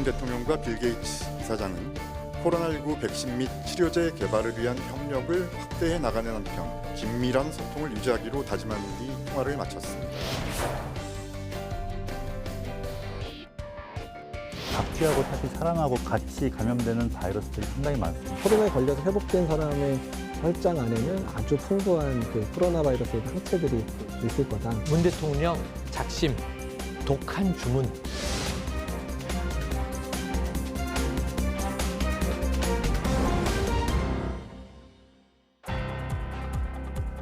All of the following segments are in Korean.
대통령과 빌 게이츠 이사장은 코로나19 백신 및 치료제 개발을 위한 협력을 확대해 나가는 한편 긴밀한 소통을 유지하기로 다짐한 뒤 통화를 마쳤습니다. 박쥐하고 사실 사람하고 같이 감염되는 바이러스들이 상당히 많습니다. 코로나에 걸려서 회복된 사람의 혈장 안에는 아주 풍부한 그 코로나 바이러스의 항체들이 있을 거다. 문 대통령 작심, 독한 주문.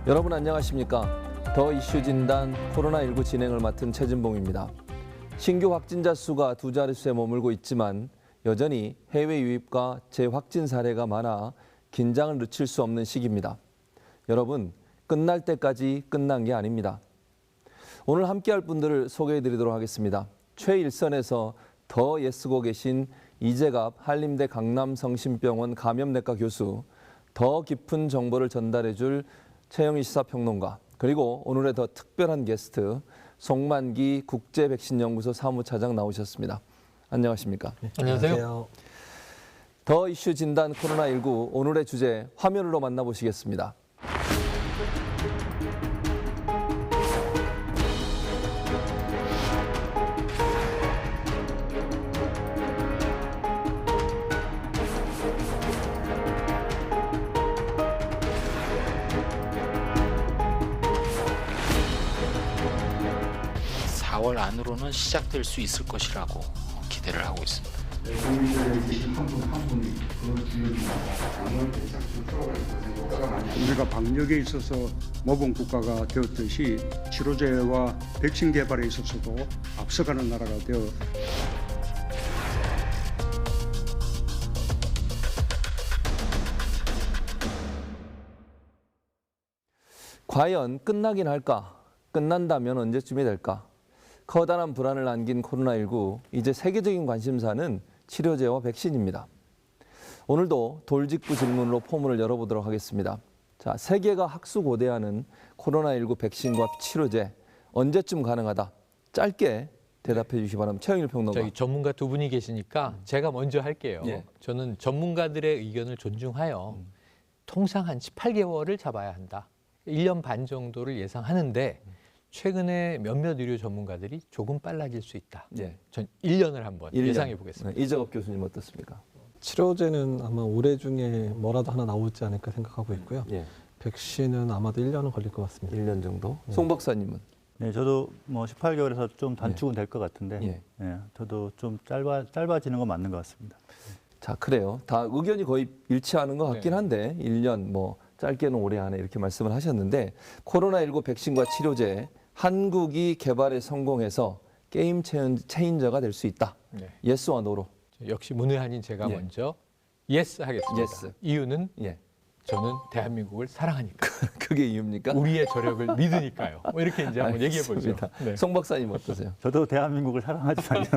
여러분 안녕하십니까? 더 이슈 진단 코로나19 진행을 맡은 최진봉입니다. 신규 확진자 수가 두 자릿수에 머물고 있지만 여전히 해외 유입과 재확진 사례가 많아 긴장을 늦출 수 없는 시기입니다. 여러분, 끝날 때까지 끝난 게 아닙니다. 오늘 함께할 분들을 소개해드리도록 하겠습니다. 최일선에서 더 애쓰고 계신 이재갑 한림대 강남성심병원 감염내과 교수, 더 깊은 정보를 전달해줄 최영희 시사평론가, 그리고 오늘의 더 특별한 게스트 송만기 국제백신연구소 사무차장 나오셨습니다. 안녕하십니까? 네, 안녕하세요. 더 이슈 진단 코로나19 오늘의 주제 화면으로 만나보시겠습니다. (4월) 안으로는 시작될 수 있을 것이라고 기대를 하고 있습니다. 국민들에 계신 한 분 한 분이 그걸 들려줍니다. 강원 대책을 풀어갈 것은 효과가 많이 우리가 방역에 있어서 모범 국가가 되었듯이 치료제와 백신 개발에 있어서도 앞서가는 나라가 되어 과연 끝나긴 할까? 끝난다면 언제쯤이 될까? 커다란 불안을 안긴 코로나19, 이제 세계적인 관심사는 치료제와 백신입니다. 오늘도 돌직구 질문으로 포문을 열어보도록 하겠습니다. 자, 세계가 학수고대하는 코로나19 백신과 치료제, 언제쯤 가능하다? 짧게 대답해 주시기 바랍니다. 최영일 평론가. 저희 전문가 두 분이 계시니까 제가 먼저 할게요. 예. 저는 전문가들의 의견을 존중하여 통상 한 18개월을 잡아야 한다. 1년 반 정도를 예상하는데 최근에 몇몇 의료 전문가들이 조금 빨라질 수 있다. 예. 전 1년을 한번 1년. 예상해 보겠습니다. 네, 이재갑 교수님 어떻습니까? 치료제는 아마 올해 중에 뭐라도 하나 나오지 않을까 생각하고 있고요. 예. 백신은 아마도 1년은 걸릴 것 같습니다. 1년 정도. 송 박사님은? 네, 저도 뭐 18개월에서 좀 단축은 될 것 같은데, 예. 예, 저도 좀 짧아지는 건 맞는 것 같습니다. 자, 그래요. 다 의견이 거의 일치하는 것 같긴 네. 한데 1년 뭐 짧게는 올해 안에 이렇게 말씀을 하셨는데 코로나19 백신과 치료제 한국이 개발에 성공해서 게임 체인저가 될 수 있다. 네. 예스와 노로. 역시 문외한인 제가 예. 먼저 예스 하겠습니다. 예스. 이유는 예. 저는 대한민국을 사랑하니까. 그게 이유입니까? 우리의 저력을 믿으니까요. 뭐 이렇게 이제 한번 얘기해 보죠. 알겠습니다. 네. 송 박사님 어떠세요? 저도 대한민국을 사랑하지만요.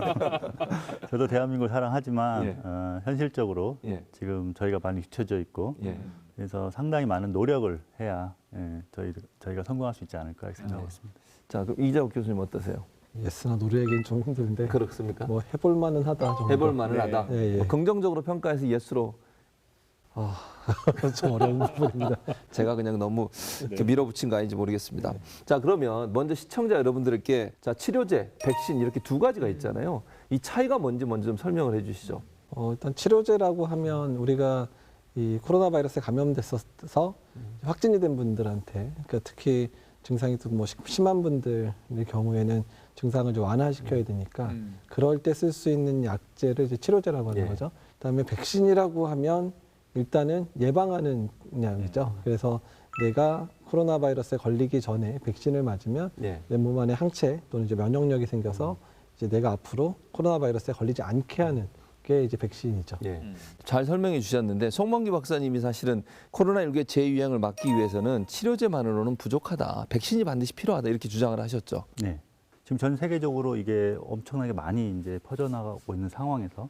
저도 대한민국을 사랑하지만 예. 현실적으로 예. 지금 저희가 많이 뒤쳐져 있고 예. 그래서 상당히 많은 노력을 해야 저희가 성공할 수 있지 않을까 생각하고 있습니다. 자, 그럼 이재갑 교수님 어떠세요? 예스나 노래에겐 좀 힘든데 그렇습니까? 뭐 해볼 만은 하다 정도. 해볼 만은 하다. 예, 예. 뭐 긍정적으로 평가해서 예스로. 좀 어려운 부분입니다. 제가 그냥 너무 이렇게 밀어붙인 거 아닌지 모르겠습니다. 자, 그러면 먼저 시청자 여러분들께 자, 치료제, 백신 이렇게 두 가지가 있잖아요. 이 차이가 뭔지 먼저 좀 설명을 해 주시죠. 일단 치료제라고 하면 우리가 이 코로나 바이러스에 감염됐어서 확진이 된 분들한테, 그러니까 특히 증상이 좀 뭐 심한 분들의 경우에는 증상을 좀 완화시켜야 되니까 그럴 때 쓸 수 있는 약제를 이제 치료제라고 하는 예. 거죠. 그다음에 백신이라고 하면 일단은 예방하는 약이죠. 그래서 내가 코로나 바이러스에 걸리기 전에 백신을 맞으면 예. 내 몸 안에 항체 또는 이제 면역력이 생겨서 이제 내가 앞으로 코로나 바이러스에 걸리지 않게 하는 게 이제 백신이죠. 예. 잘 설명해 주셨는데 송만기 박사님이 사실은 코로나19의 재유행을 막기 위해서는 치료제만으로는 부족하다. 백신이 반드시 필요하다. 이렇게 주장을 하셨죠. 네. 지금 전 세계적으로 이게 엄청나게 많이 이제 퍼져나가고 있는 상황에서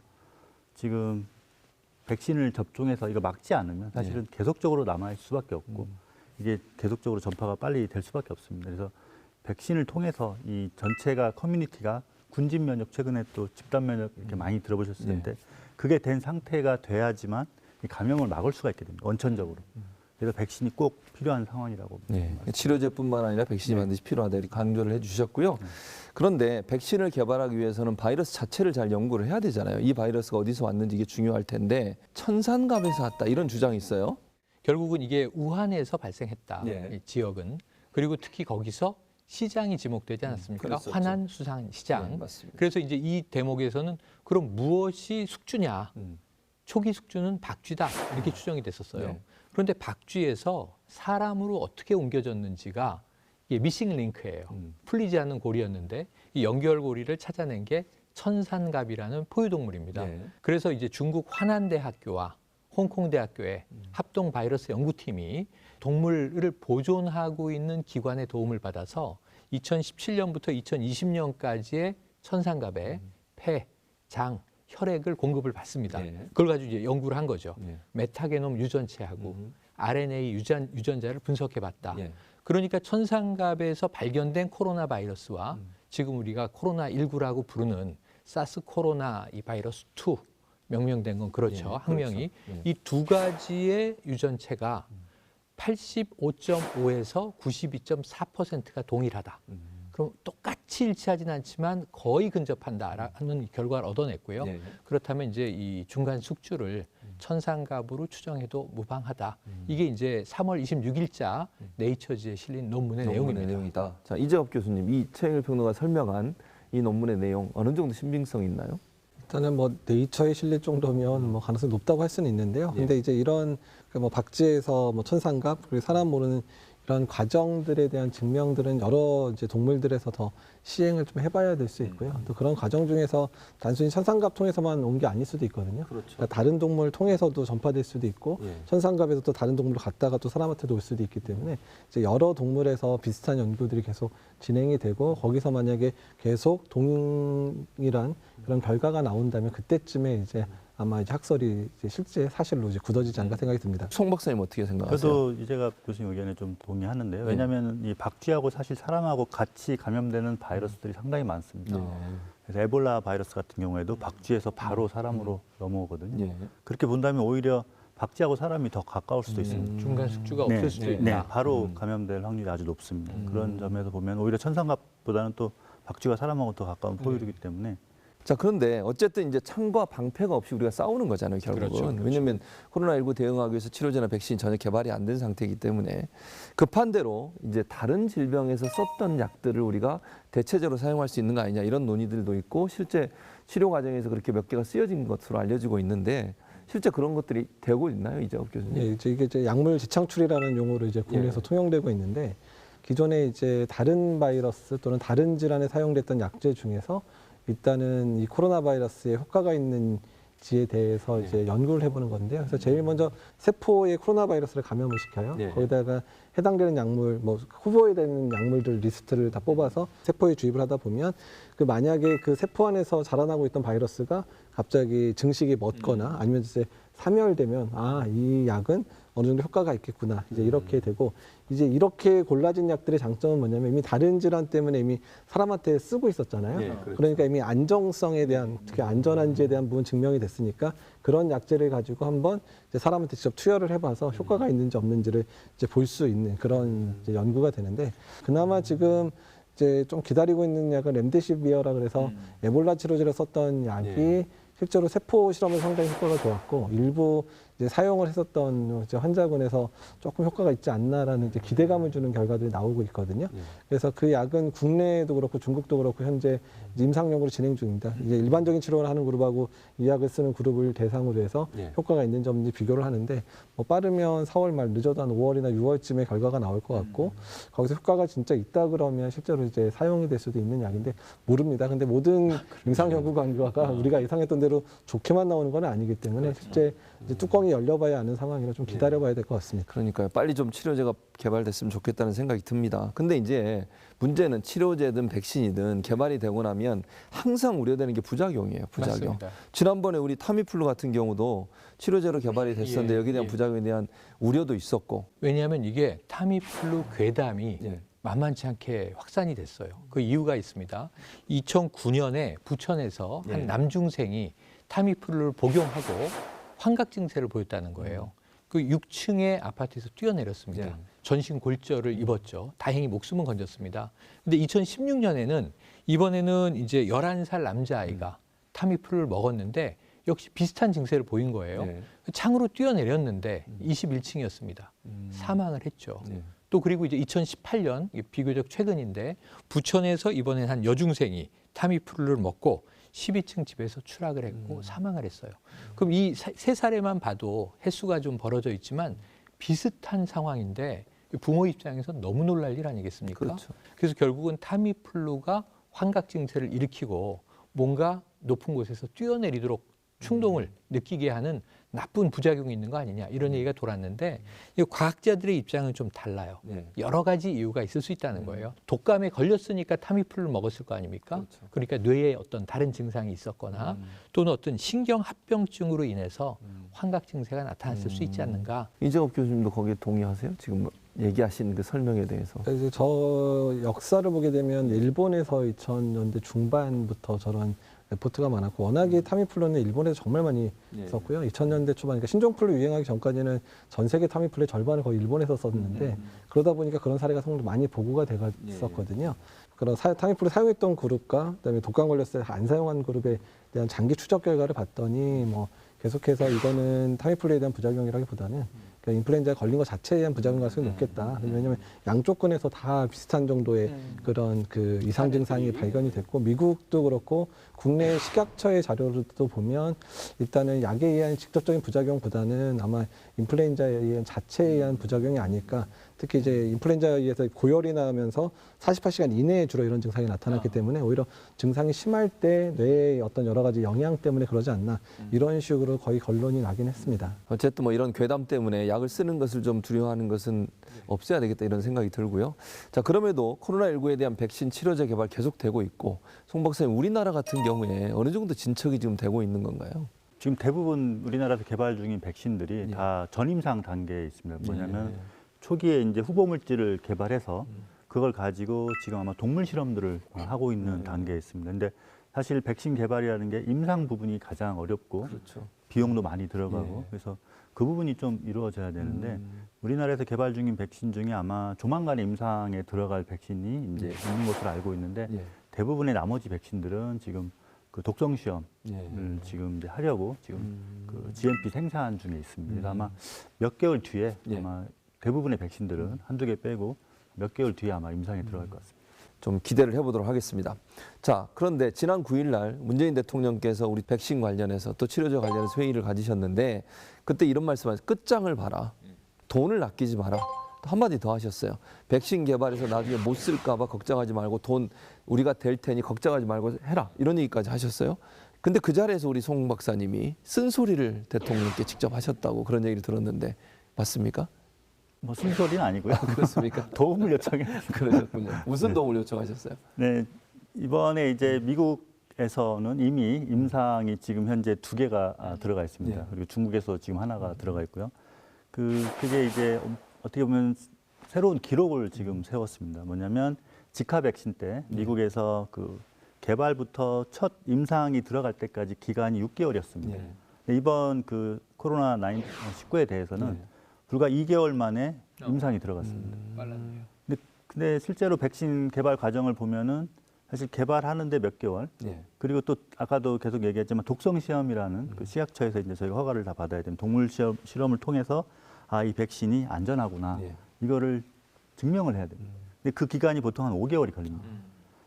지금 백신을 접종해서 이거 막지 않으면 사실은 계속적으로 남아있을 수밖에 없고 이게 계속적으로 전파가 빨리 될 수밖에 없습니다. 그래서 백신을 통해서 이 전체가 커뮤니티가 군집 면역 최근에 또 집단 면역 이렇게 많이 들어보셨을 텐데 그게 된 상태가 돼야지만 이 감염을 막을 수가 있게 됩니다. 원천적으로. 그래서 백신이 꼭 필요한 상황이라고. 치료제뿐만 아니라 백신이 반드시 필요하다 이렇게 강조를 해주셨고요. 그런데 백신을 개발하기 위해서는 바이러스 자체를 잘 연구를 해야 되잖아요. 이 바이러스가 어디서 왔는지 이게 중요할 텐데 천산갑에서 왔다 이런 주장이 있어요. 결국은 이게 우한에서 발생했다. 예. 이 지역은. 그리고 특히 거기서 시장이 지목되지 않았습니까? 그랬었죠. 화난 수산 시장. 네, 맞습니다. 그래서 이제 이 대목에서는 그럼 무엇이 숙주냐? 초기 숙주는 박쥐다 이렇게 추정이 됐었어요. 네. 그런데 박쥐에서 사람으로 어떻게 옮겨졌는지가 이게 미싱 링크예요. 풀리지 않는 고리였는데 이 연결고리를 찾아낸 게 천산갑이라는 포유동물입니다. 네. 그래서 이제 중국 화난대학교와 홍콩대학교의 합동 바이러스 연구팀이 동물을 보존하고 있는 기관의 도움을 받아서 2017년부터 2020년까지의 천산갑에 폐, 장, 혈액을 공급을 받습니다. 네. 그걸 가지고 이제 연구를 한 거죠. 네. 메타게놈 유전체하고 RNA 유전자를 분석해봤다. 예. 그러니까 천산갑에서 발견된 코로나 바이러스와 지금 우리가 코로나19라고 부르는 사스 코로나 이 바이러스 2 명명된 건 그렇죠. 예, 학명이. 그렇죠. 이 두 가지의 유전체가 85.5에서 92.4%가 동일하다. 그럼 똑같이 일치하진 않지만 거의 근접한다라는 결과를 얻어냈고요. 예. 그렇다면 이제 이 중간 숙주를 천산갑으로 추정해도 무방하다. 이게 이제 3월 26일자 네이처지에 실린 논문의 내용입니다. 내용이다. 자, 이재업 교수님, 이 최영일 평론가 설명한 이 논문의 내용 어느 정도 신빙성이 있나요? 일단은 뭐 네이처에 실릴 정도면 뭐 가능성이 높다고 할 수는 있는데요. 예. 근데 이제 이런 뭐 박쥐에서 뭐 천산갑 그리고 사람 모르는 이런 과정들에 대한 증명들은 여러 이제 동물들에서 더 시행을 좀 해봐야 될 수 있고요. 또 그런 과정 중에서 단순히 천산갑 통해서만 온 게 아닐 수도 있거든요. 그렇죠. 그러니까 다른 동물 통해서도 전파될 수도 있고 예. 천산갑에서 또 다른 동물로 갔다가 또 사람한테도 올 수도 있기 때문에 이제 여러 동물에서 비슷한 연구들이 계속 진행이 되고 거기서 만약에 계속 동일한 그런 결과가 나온다면 그때쯤에 이제 아마 이제 학설이 이제 실제 사실로 이제 굳어지지 않을까 생각이 듭니다. 송 박사님 어떻게 생각하세요? 저도 이재갑 교수님 의견에 좀 동의하는데요. 왜냐하면 이 박쥐하고 사실 사람하고 같이 감염되는 바이러스들이 상당히 많습니다. 그래서 에볼라 바이러스 같은 경우에도 박쥐에서 바로 사람으로 넘어오거든요. 예. 그렇게 본다면 오히려 박쥐하고 사람이 더 가까울 수도 있습니다. 중간 숙주가 네, 없을 수도 네, 있다. 네, 바로 감염될 확률이 아주 높습니다. 그런 점에서 보면 오히려 천산갑보다는 또 박쥐가 사람하고 더 가까운 포유류이기 때문에 자, 그런데 어쨌든 이제 창과 방패가 없이 우리가 싸우는 거잖아요, 결국은. 그렇죠, 그렇죠. 왜냐하면 코로나19 대응하기 위해서 치료제나 백신이 전혀 개발이 안 된 상태이기 때문에 급한 대로 이제 다른 질병에서 썼던 약들을 우리가 대체적으로 사용할 수 있는 거 아니냐 이런 논의들도 있고 실제 치료 과정에서 그렇게 몇 개가 쓰여진 것으로 알려지고 있는데 실제 그런 것들이 되고 있나요, 이재업 교수님? 예, 이게 이제 약물 재창출이라는 용어로 이제 국내에서 통용되고 있는데 기존에 이제 다른 바이러스 또는 다른 질환에 사용됐던 약제 중에서 일단은 이 코로나 바이러스에 효과가 있는지에 대해서 이제 연구를 해보는 건데요. 그래서 제일 먼저 세포에 코로나 바이러스를 감염을 시켜요. 네. 거기다가 해당되는 약물, 뭐 후보에 되는 약물들 리스트를 다 뽑아서 세포에 주입을 하다 보면 그 만약에 그 세포 안에서 자라나고 있던 바이러스가 갑자기 증식이 멎거나 아니면 이제 사멸되면 아, 이 약은 어느 정도 효과가 있겠구나. 이제 이렇게 되고 이제 이렇게 골라진 약들의 장점은 뭐냐면 이미 다른 질환 때문에 이미 사람한테 쓰고 있었잖아요. 네, 그렇죠. 그러니까 이미 안정성에 대한 특히 안전한지에 대한 부분 증명이 됐으니까 그런 약제를 가지고 한번 이제 사람한테 직접 투여를 해봐서 효과가 있는지 없는지를 이제 볼 수 있는 그런 이제 연구가 되는데 그나마 지금 이제 좀 기다리고 있는 약은 렘데시비어라 그래서 에볼라 치료제로 썼던 약이 실제로 세포 실험에 상당히 효과가 좋았고 일부 이제 사용을 했었던 이제 환자군에서 조금 효과가 있지 않나라는 이제 기대감을 주는 결과들이 나오고 있거든요. 그래서 그 약은 국내에도 그렇고 중국도 그렇고 현재 이제 임상용으로 진행 중입니다. 이제 일반적인 치료를 하는 그룹하고 이 약을 쓰는 그룹을 대상으로 해서 효과가 있는지 없는지 비교를 하는데 뭐 빠르면 4월 말 늦어도 한 5월이나 6월쯤에 결과가 나올 것 같고 거기서 효과가 진짜 있다 그러면 실제로 이제 사용이 될 수도 있는 약인데 모릅니다. 근데 모든 임상 연구 결과가 우리가 예상했던 대로 좋게만 나오는 건 아니기 때문에 실제 이제 뚜껑이 열려봐야 아는 상황이라 좀 기다려봐야 될 것 같습니다. 그러니까요. 빨리 좀 치료제가 개발됐으면 좋겠다는 생각이 듭니다. 근데 이제 문제는 치료제든 백신이든 개발이 되고 나면 항상 우려되는 게 부작용이에요. 부작용. 맞습니다. 지난번에 우리 타미플루 같은 경우도 치료제로 개발이 됐었는데 예, 여기에 대한 예. 부작용에 대한 우려도 있었고. 왜냐하면 이게 타미플루 괴담이 예. 만만치 않게 확산이 됐어요. 그 이유가 있습니다. 2009년에 부천에서 한 예. 남중생이 타미플루를 복용하고 환각 증세를 보였다는 거예요. 그 6층의 아파트에서 뛰어내렸습니다. 예. 전신 골절을 입었죠. 다행히 목숨은 건졌습니다. 근데 2016년에는 이번에는 이제 11살 남자아이가 타미플루를 먹었는데 역시 비슷한 증세를 보인 거예요. 예. 창으로 뛰어내렸는데 21층이었습니다. 사망을 했죠. 예. 또 그리고 이제 2018년 비교적 최근인데 부천에서 이번엔 한 여중생이 타미플루를 먹고 12층 집에서 추락을 했고 사망을 했어요. 그럼 이 세 사례만 봐도 횟수가 좀 벌어져 있지만 비슷한 상황인데 부모 입장에서 너무 놀랄 일 아니겠습니까? 그렇죠. 그래서 결국은 타미플루가 환각 증세를 일으키고 뭔가 높은 곳에서 뛰어내리도록 충동을 느끼게 하는 나쁜 부작용이 있는 거 아니냐 이런 얘기가 돌았는데 이 과학자들의 입장은 좀 달라요. 예. 여러 가지 이유가 있을 수 있다는 거예요. 독감에 걸렸으니까 타미플루를 먹었을 거 아닙니까? 그렇죠. 그러니까 뇌에 어떤 다른 증상이 있었거나 또는 어떤 신경합병증으로 인해서 환각 증세가 나타났을 수 있지 않는가. 이재업 교수님도 거기에 동의하세요? 지금 얘기하신 그 설명에 대해서. 이제 저 역사를 보게 되면 일본에서 2000년대 중반부터 저런 레포트가 많았고 워낙에 타미플루는 일본에서 정말 많이 예. 썼고요. 2000년대 초반, 그러니까 신종플루 유행하기 전까지는 전 세계 타미플루의 절반을 거의 일본에서 썼는데 그러다 보니까 그런 사례가 상당히 많이 보고가 되었었거든요. 그런 타미플루 사용했던 그룹과 그다음에 독감 걸렸을 때 안 사용한 그룹에 대한 장기 추적 결과를 봤더니 뭐 계속해서 이거는 타미플루에 대한 부작용이라기보다는 그러니까 인플루엔자에 걸린 것 자체에 대한 부작용 가능성이 높겠다. 왜냐하면 양쪽 근에서 다 비슷한 정도의 그런 그 이상 증상이 발견이 됐고 미국도 그렇고 국내 식약처의 자료도 보면 일단은 약에 의한 직접적인 부작용보다는 아마 인플루엔자에 의한 자체에 의한 부작용이 아닐까. 특히 이제 인플루엔자에 의해서 고열이 나면서 48시간 이내에 주로 이런 증상이 나타났기 때문에 오히려 증상이 심할 때 뇌의 어떤 여러 가지 영향 때문에 그러지 않나 이런 식으로 거의 결론이 나긴 했습니다. 어쨌든 뭐 이런 괴담 때문에 약을 쓰는 것을 좀 두려워하는 것은 없어야 되겠다 이런 생각이 들고요. 자, 그럼에도 코로나19에 대한 백신 치료제 개발 계속되고 있고 송 박사님 우리나라 같은 경우에 어느 정도 진척이 지금 되고 있는 건가요? 지금 대부분 우리나라에서 개발 중인 백신들이 예. 다 전임상 단계에 있습니다. 뭐냐면 초기에 이제 후보 물질을 개발해서 그걸 가지고 지금 아마 동물 실험들을 하고 있는 단계에 있습니다. 근데 사실 백신 개발이라는 게 임상 부분이 가장 어렵고 그렇죠. 비용도 많이 들어가고 예. 그래서 그 부분이 좀 이루어져야 되는데 우리나라에서 개발 중인 백신 중에 아마 조만간에 임상에 들어갈 백신이 이제 있는 것으로 알고 있는데 예. 대부분의 나머지 백신들은 지금 그 독성 시험을 예. 지금 이제 하려고 지금 그 GMP 생산 중에 있습니다. 그래서 아마 몇 개월 뒤에 예. 아마 대부분의 백신들은 한두 개 빼고 몇 개월 뒤에 아마 임상에 들어갈 것 같습니다. 좀 기대를 해보도록 하겠습니다. 자, 그런데 지난 9일 날 문재인 대통령께서 우리 백신 관련해서 또 치료제 관련해서 회의를 가지셨는데 그때 이런 말씀하셨어요. 끝장을 봐라. 돈을 아끼지 마라. 또 한마디 더 하셨어요. 백신 개발해서 나중에 못 쓸까 봐 걱정하지 말고 돈 우리가 될 테니 걱정하지 말고 해라. 이런 얘기까지 하셨어요. 근데 그 자리에서 우리 송 박사님이 쓴소리를 대통령께 직접 하셨다고 그런 얘기를 들었는데 맞습니까? 뭐 쓴소리는 아니고요. 그렇습니까? 도움을 요청해. 그러셨군요. 무슨 도움을 요청하셨어요? 네, 이번에 이제 미국에서는 이미 임상이 지금 현재 2개가 들어가 있습니다. 예. 그리고 중국에서 지금 하나가 들어가 있고요. 그게 이제 어떻게 보면 새로운 기록을 지금 세웠습니다. 뭐냐면 지카 백신 때 미국에서 그 개발부터 첫 임상이 들어갈 때까지 기간이 6개월이었습니다. 이번 그 코로나 19에 대해서는 불과 2개월 만에 임상이 들어갔습니다. 빨랐네요. 근데 실제로 백신 개발 과정을 보면은 사실 개발하는데 몇 개월, 예. 그리고 또 아까도 계속 얘기했지만 독성 시험이라는 그 식약처에서 이제 저희가 허가를 다 받아야 되는 동물 실험을 통해서 아, 이 백신이 안전하구나 예. 이거를 증명을 해야 됩니다. 근데 그 기간이 보통 한 5개월이 걸립니다.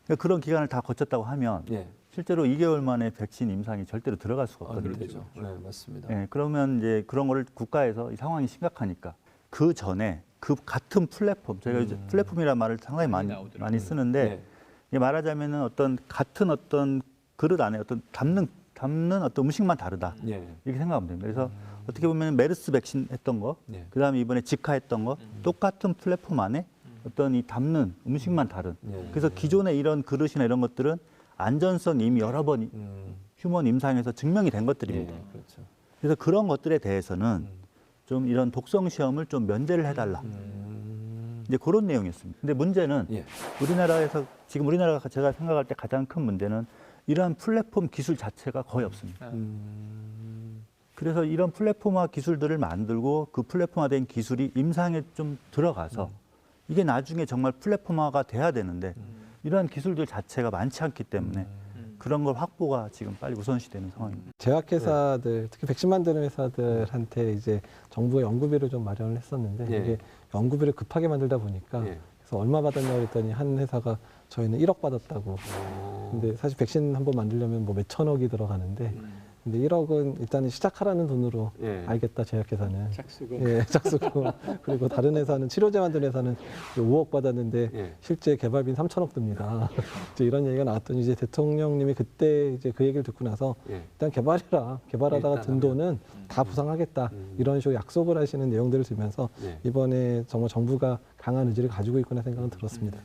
그러니까 그런 기간을 다 거쳤다고 하면 예. 실제로 2개월 만에 백신 임상이 절대로 들어갈 수가 아, 없거든요. 그렇죠. 네, 맞습니다. 예, 그러면 이제 그런 거를 국가에서 이 상황이 심각하니까 그 전에 그 같은 플랫폼, 저희가 이제 플랫폼이라는 말을 상당히 많이 쓰는데 예. 이게 말하자면은 어떤 같은 어떤 그릇 안에 어떤 담는 어떤 음식만 다르다 예. 이렇게 생각하면 됩니다. 그래서 어떻게 보면 메르스 백신 했던 거, 예. 그다음에 이번에 지카 했던 거 똑같은 플랫폼 안에 어떤 이 담는 음식만 다른. 예. 그래서 기존의 이런 그릇이나 이런 것들은 안전성 이미 여러 번 휴먼 임상에서 증명이 된 것들입니다. 예. 그렇죠. 그래서 그런 것들에 대해서는 좀 이런 독성 시험을 좀 면제를 해달라. 이제 그런 내용이었습니다. 근데 문제는 예. 우리나라에서 지금 우리나라가 제가 생각할 때 가장 큰 문제는 이러한 플랫폼 기술 자체가 거의 없습니다. 그래서 이런 플랫폼화 기술들을 만들고 그 플랫폼화된 기술이 임상에 좀 들어가서 이게 나중에 정말 플랫폼화가 돼야 되는데 이러한 기술들 자체가 많지 않기 때문에 그런 걸 확보가 지금 빨리 우선시되는 상황입니다. 제약회사들, 특히 백신 만드는 회사들한테 이제 정부가 연구비를 좀 마련을 했었는데 예. 이게 연구비를 급하게 만들다 보니까 예. 그래서 얼마 받았냐고 했더니 한 회사가 저희는 1억 받았다고. 근데 사실 백신 한 번 만들려면 뭐 몇천억이 들어가는데 근데 1억은 일단은 시작하라는 돈으로 예. 알겠다 제약회사는. 짝수고. 예, 짝수고. 그리고 다른 회사는 치료제 만드는 회사는 5억 받았는데 예. 실제 개발비는 3천억 듭니다. 이제 이런 얘기가 나왔더니 이제 대통령님이 그때 이제 그 얘기를 듣고 나서 예. 일단 개발해라. 개발하다가 일단 든 돈은 다 부상하겠다. 이런 식으로 약속을 하시는 내용들을 들으면서 예. 이번에 정말 정부가 강한 의지를 가지고 있구나 생각은 들었습니다.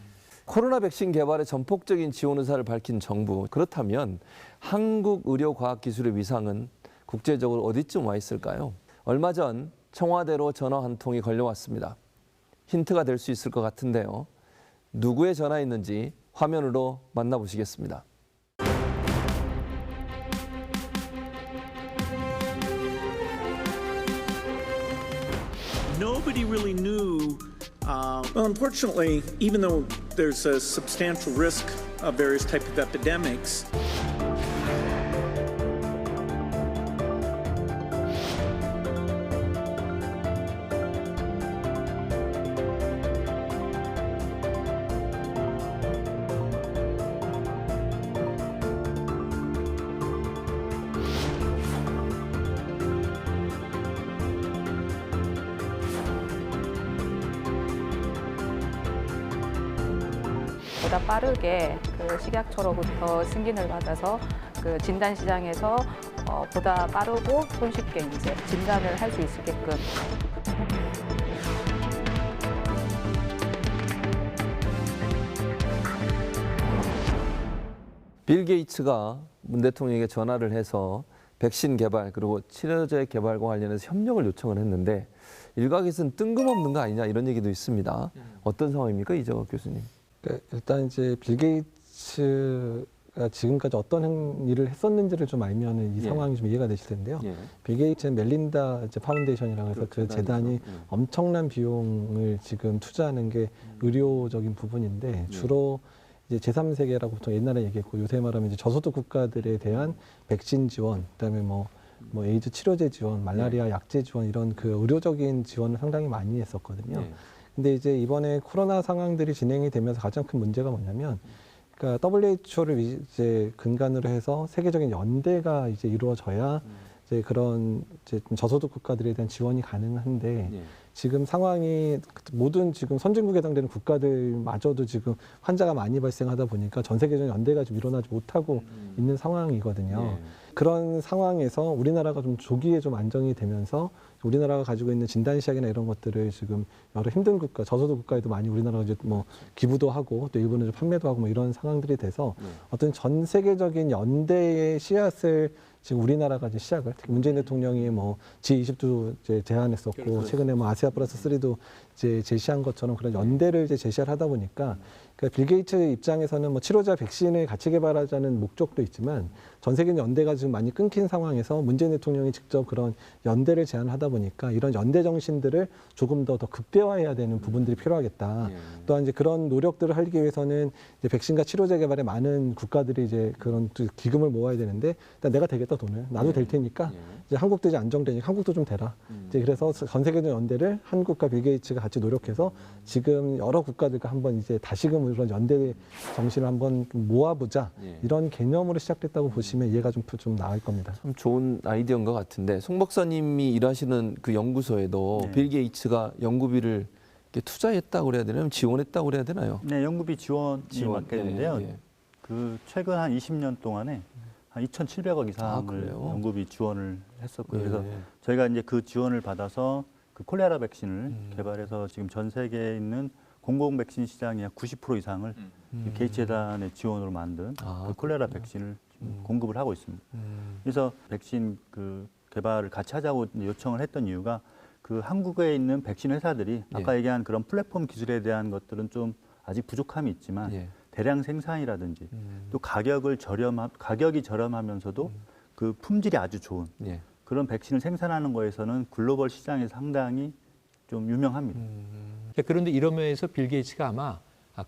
코로나 백신 개발에 전폭적인 지원 의사를 밝힌 정부. 그렇다면 한국 의료과학기술의 위상은 국제적으로 어디쯤 와 있을까요? 얼마 전 청와대로 전화 한 통이 걸려왔습니다. 힌트가 될 수 있을 것 같은데요. 누구의 전화였는지 화면으로 만나보시겠습니다. Nobody really knew. Well, unfortunately, even though there's a substantial risk of various types of epidemics, 보다 빠르게 그 식약처로부터 승인을 받아서 그 진단 시장에서 보다 빠르고 손쉽게 이제 진단을 할 수 있게끔. 빌 게이츠가 문 대통령에게 전화를 해서 백신 개발 그리고 치료제 개발과 관련해서 협력을 요청을 했는데 일각에서는 뜬금없는 거 아니냐 이런 얘기도 있습니다. 어떤 상황입니까, 이정학 교수님? 그러니까 일단 이제 빌 게이츠가 지금까지 어떤 일을 했었는지를 좀 알면은 이 예. 상황이 좀 이해가 되실 텐데요. 예. 빌 게이츠는 멜린다 이제 파운데이션이라고 해서 그 재단이 엄청난 비용을 지금 투자하는 게 의료적인 부분인데 주로 이제 제3세계라고 보통 옛날에 얘기했고 요새 말하면 이제 저소득 국가들에 대한 백신 지원, 그다음에 뭐 에이즈 치료제 지원, 말라리아 약제 지원 이런 그 의료적인 지원을 상당히 많이 했었거든요. 예. 근데 이제 이번에 코로나 상황들이 진행이 되면서 가장 큰 문제가 뭐냐면, 그러니까 WHO를 이제 근간으로 해서 세계적인 연대가 이제 이루어져야 이제 그런 이제 좀 저소득 국가들에 대한 지원이 가능한데 예. 지금 상황이 모든 지금 선진국에 해당되는 국가들마저도 지금 환자가 많이 발생하다 보니까 전 세계적인 연대가 좀 일어나지 못하고 있는 상황이거든요. 예. 그런 상황에서 우리나라가 좀 조기에 좀 안정이 되면서 우리나라가 가지고 있는 진단 시약이나 이런 것들을 지금 여러 힘든 국가, 저소득 국가에도 많이 우리나라가 이제 뭐 기부도 하고 또 일본은 판매도 하고 뭐 이런 상황들이 돼서 어떤 전 세계적인 연대의 씨앗을 지금 우리나라가 이제 시작을, 특히 문재인 대통령이 뭐 G20도 이제 제안했었고 최근에 뭐 아시아 플러스 3도 이제 제시한 것처럼 그런 연대를 이제 제시를 하다 보니까 그러니까 빌 게이츠 입장에서는 뭐 치료자 백신을 같이 개발하자는 목적도 있지만 전 세계 연대가 지금 많이 끊긴 상황에서 문재인 대통령이 직접 그런 연대를 제안하다 보니까 이런 연대 정신들을 조금 더 극대화해야 되는 부분들이 필요하겠다. 또한 이제 그런 노력들을 하기 위해서는 이제 백신과 치료제 개발에 많은 국가들이 이제 그런 기금을 모아야 되는데 일단 내가 되겠다 돈을 나도 될 테니까 이제 한국도 이제 안정되니까 한국도 좀 대라. 이제 그래서 전 세계적 연대를 한국과 빌 게이츠가 같이 노력해서 지금 여러 국가들과 한번 이제 다시금 그런 연대 정신을 한번 모아보자 이런 개념으로 시작됐다고 보시면 이해가 좀 나을 겁니다. 참 좋은 아이디어인 것 같은데 송 박사님이 일하시는 그 연구소에도 네. 빌 게이츠가 연구비를 이렇게 투자했다고 그래야 되나요? 지원했다고 그래야 되나요? 네, 연구비 지원이 맡겼는데요. 예, 예. 그 최근 한 20년 동안에 한 2,700억 이상을 그래요? 연구비 지원을 했었고요. 예. 그래서 저희가 이제 그 지원을 받아서 그 콜레라 백신을 개발해서 지금 전 세계에 있는 공공 백신 시장의 약 90% 이상을 게이츠 재단의 지원으로 만든 아, 그 콜레라 백신을 지금 공급을 하고 있습니다. 그래서 백신 그 개발을 같이 하자고 요청을 했던 이유가 그 한국에 있는 백신 회사들이 예. 아까 얘기한 그런 플랫폼 기술에 대한 것들은 좀 아직 부족함이 있지만 예. 대량 생산이라든지 또 가격이 저렴하면서도 그 품질이 아주 좋은 예. 그런 백신을 생산하는 거에서는 글로벌 시장에서 상당히 좀 유명합니다. 그런데 이런 면에서 빌 게이츠가 아마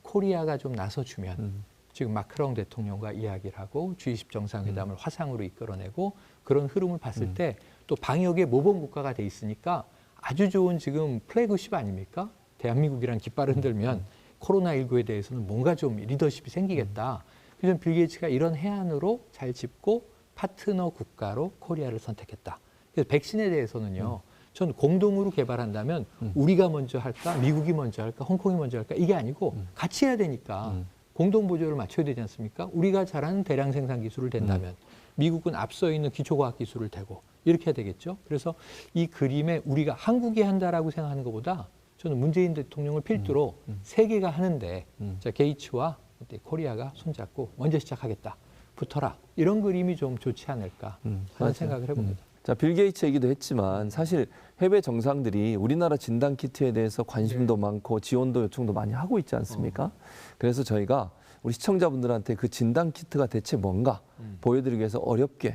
코리아가 좀 나서주면 지금 마크롱 대통령과 이야기를 하고 G20 정상회담을 화상으로 이끌어내고 그런 흐름을 봤을 때 또 방역의 모범 국가가 돼 있으니까 아주 좋은 지금 플래그십 아닙니까? 대한민국이랑 깃발 흔들면 코로나19에 대해서는 뭔가 좀 리더십이 생기겠다. 그래서 빌 게이츠가 이런 해안으로 잘 짚고 파트너 국가로 코리아를 선택했다. 그래서 백신에 대해서는요. 전 공동으로 개발한다면 우리가 먼저 할까, 미국이 먼저 할까, 홍콩이 먼저 할까 이게 아니고 같이 해야 되니까 공동 보조를 맞춰야 되지 않습니까? 우리가 잘하는 대량 생산 기술을 댄다면 미국은 앞서 있는 기초과학 기술을 대고 이렇게 해야 되겠죠. 그래서 이 그림에 우리가 한국이 한다라고 생각하는 것보다 저는 문재인 대통령을 필두로 세계가 하는데 자, 게이츠와 코리아가 손잡고 먼저 시작하겠다. 붙어라. 이런 그림이 좀 좋지 않을까 하는 생각을 해봅니다. 자, 빌 게이츠 얘기도 했지만 사실 해외 정상들이 우리나라 진단 키트에 대해서 관심도 많고 지원도 요청도 많이 하고 있지 않습니까? 그래서 저희가 우리 시청자분들한테 그 진단 키트가 대체 뭔가 보여드리기 위해서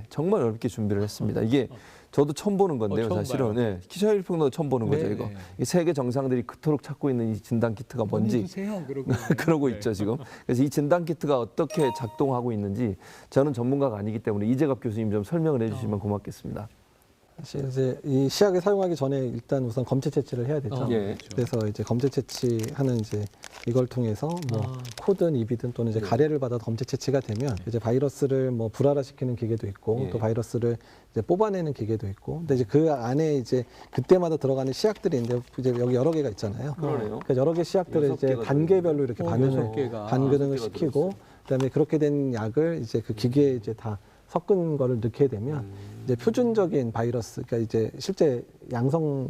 정말 어렵게 준비를 했습니다. 이게 저도 처음 보는 건데요, 처음 사실은. 네, 기자일평도 처음 보는 거죠, 이거. 이 세계 정상들이 그토록 찾고 있는 이 진단 키트가 뭔지 그러고 있죠, 지금. 그래서 이 진단 키트가 어떻게 작동하고 있는지 저는 전문가가 아니기 때문에 이재갑 교수님 좀 설명을 해주시면 고맙겠습니다. 사실 이제 이 시약을 사용하기 전에 일단 우선 검체 채취를 해야 되죠. 예. 그래서 이제 검체 채취하는 이제 이걸 통해서 뭐 코든 입이든 또는 이제 가래를 받아 검체 채취가 되면 이제 바이러스를 뭐 불활화시키는 기계도 있고 예. 또 바이러스를 이제 뽑아내는 기계도 있고 근데 이제 그 안에 이제 그때마다 들어가는 시약들이 있는데 이제 여기 여러 개가 있잖아요. 그러네요. 그러니까 여러 개 시약들을 6 이제 개가 단계별로 이렇게 반응을 6 개가. 반응을 6 개가 시키고 그다음에 그렇게 된 약을 이제 그 기계에 이제 다 섞은 거를 넣게 되면 이제 표준적인 바이러스, 그러니까 이제 실제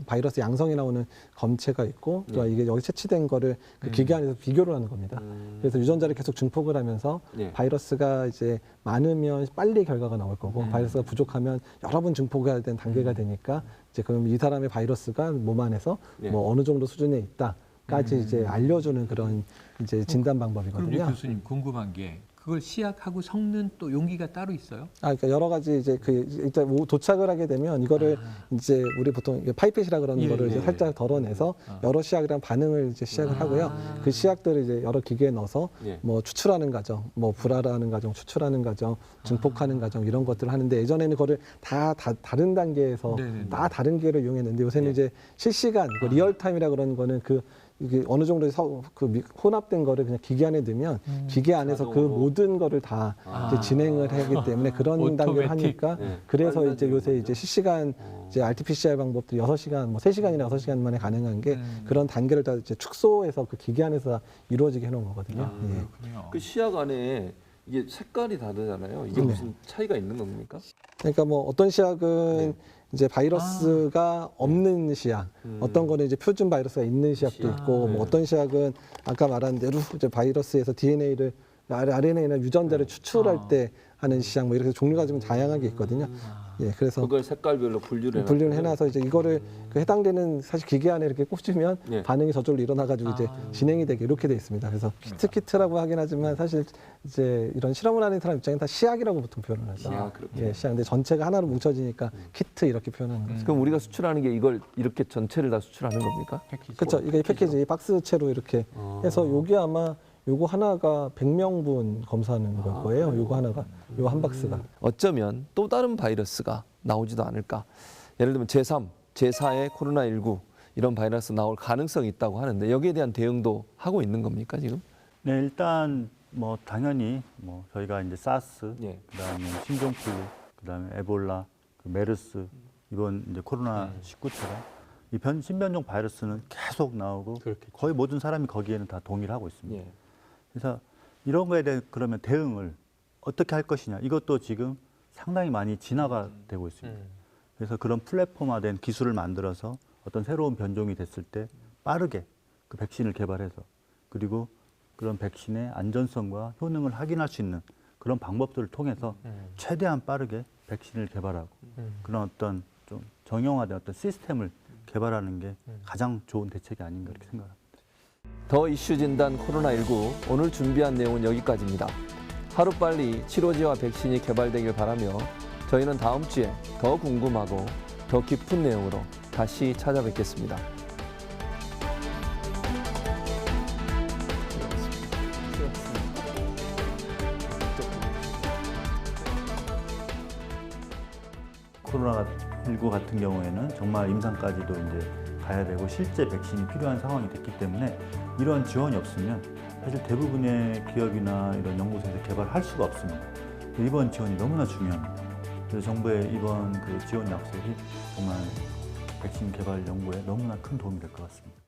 바이러스 양성이 나오는 검체가 있고 또 이게 여기 채취된 거를 그 기계 안에서 비교를 하는 겁니다. 그래서 유전자를 계속 증폭을 하면서 예. 바이러스가 이제 많으면 빨리 결과가 나올 거고 바이러스가 부족하면 여러 번 증폭해야 되는 단계가 되니까 이제 그럼 이 사람의 바이러스가 몸 안에서 예. 뭐 어느 정도 수준에 있다까지 이제 알려주는 그런 이제 진단 방법이거든요. 그럼 교수님 궁금한 게 그걸 시약하고 섞는 또 용기가 따로 있어요? 그러니까 여러 가지 이제 그 일단 도착을 하게 되면 이거를 이제 우리 보통 파이펫이라 그러는 거를 이제 살짝 덜어내서 여러 시약이랑 반응을 이제 시작을 하고요. 그 시약들을 이제 여러 기계에 넣어서 예. 뭐 추출하는 과정, 뭐 불활하는 과정, 추출하는 과정, 증폭하는 과정 이런 것들을 하는데 예전에는 그거를 다 다른 단계에서 다 다른 기계를 이용했는데 요새는 이제 실시간 리얼타임이라 그러는 거는 이게 어느 정도 혼합된 거를 그냥 기계 안에 넣으면 기계 안에서 그 모든 거를 다 이제 진행을 하기 때문에 그런 단계를 하니까 그래서 이제 요새 이제 실시간 이제 RT-PCR 방법들이 6시간, 뭐 3시간이나 6시간 만에 가능한 게 그런 단계를 다 이제 축소해서 그 기계 안에서 이루어지게 해놓은 거거든요. 예. 그 시약 안에 이게 색깔이 다르잖아요. 이게 무슨 차이가 있는 겁니까? 그러니까 뭐 어떤 시약은 이제 바이러스가 없는 시약, 어떤 거는 이제 표준 바이러스가 있는 시약도 있고, 뭐 어떤 시약은 아까 말한 대로 이제 바이러스에서 DNA를 RNA나 유전자를 추출할 때 하는 시약, 뭐 이렇게 종류가 좀 다양하게 있거든요. 예, 그래서 그걸 색깔별로 분류를 해놔서 이제 이거를 그 해당되는 사실 기계 안에 이렇게 꽂으면 반응이 저절로 일어나가지고 이제 진행이 되게 이렇게 돼 있습니다. 그래서 키트라고 하긴 하지만 사실 이제 이런 실험을 하는 사람 입장에 다 시약이라고 보통 표현을 하죠. 예, 시약. 근데 전체가 하나로 뭉쳐지니까 키트 이렇게 표현하는 거죠. 그럼 우리가 수출하는 게 이걸 이렇게 전체를 다 수출하는 겁니까? 그렇죠. 이게 패키지 박스채로 이렇게 해서 요게 아마 요거 하나가 100명분 검사하는 걸 거예요. 요거 하나가, 요 한 박스가. 어쩌면 또 다른 바이러스가 나오지도 않을까. 예를 들면 제3, 제4의 코로나19 이런 바이러스 나올 가능성이 있다고 하는데 여기에 대한 대응도 하고 있는 겁니까 지금? 네, 일단 뭐 당연히 뭐 저희가 이제 사스, 그다음에 신종플루, 그다음에 에볼라, 메르스, 이번 이제 코로나 19처럼 이 신변종 바이러스는 계속 나오고 거의 모든 사람이 거기에는 다 동의를 하고 있습니다. 그래서 이런 거에 대해 그러면 대응을 어떻게 할 것이냐, 이것도 지금 상당히 많이 진화가 되고 있습니다. 그래서 그런 플랫폼화된 기술을 만들어서 어떤 새로운 변종이 됐을 때 빠르게 그 백신을 개발해서 그리고 그런 백신의 안전성과 효능을 확인할 수 있는 그런 방법들을 통해서 최대한 빠르게 백신을 개발하고 그런 어떤 좀 정형화된 어떤 시스템을 개발하는 게 가장 좋은 대책이 아닌가 이렇게 생각합니다. 더 이슈 진단 코로나19 오늘 준비한 내용은 여기까지입니다. 하루빨리 치료제와 백신이 개발되길 바라며 저희는 다음 주에 더 궁금하고 더 깊은 내용으로 다시 찾아뵙겠습니다. 코로나19 같은 경우에는 정말 임상까지도 이제 가야 되고 실제 백신이 필요한 상황이 됐기 때문에 이런 지원이 없으면 사실 대부분의 기업이나 이런 연구소에서 개발할 수가 없습니다. 이번 지원이 너무나 중요합니다. 그래서 정부의 이번 그 지원 약속이 정말 백신 개발 연구에 너무나 큰 도움이 될 것 같습니다.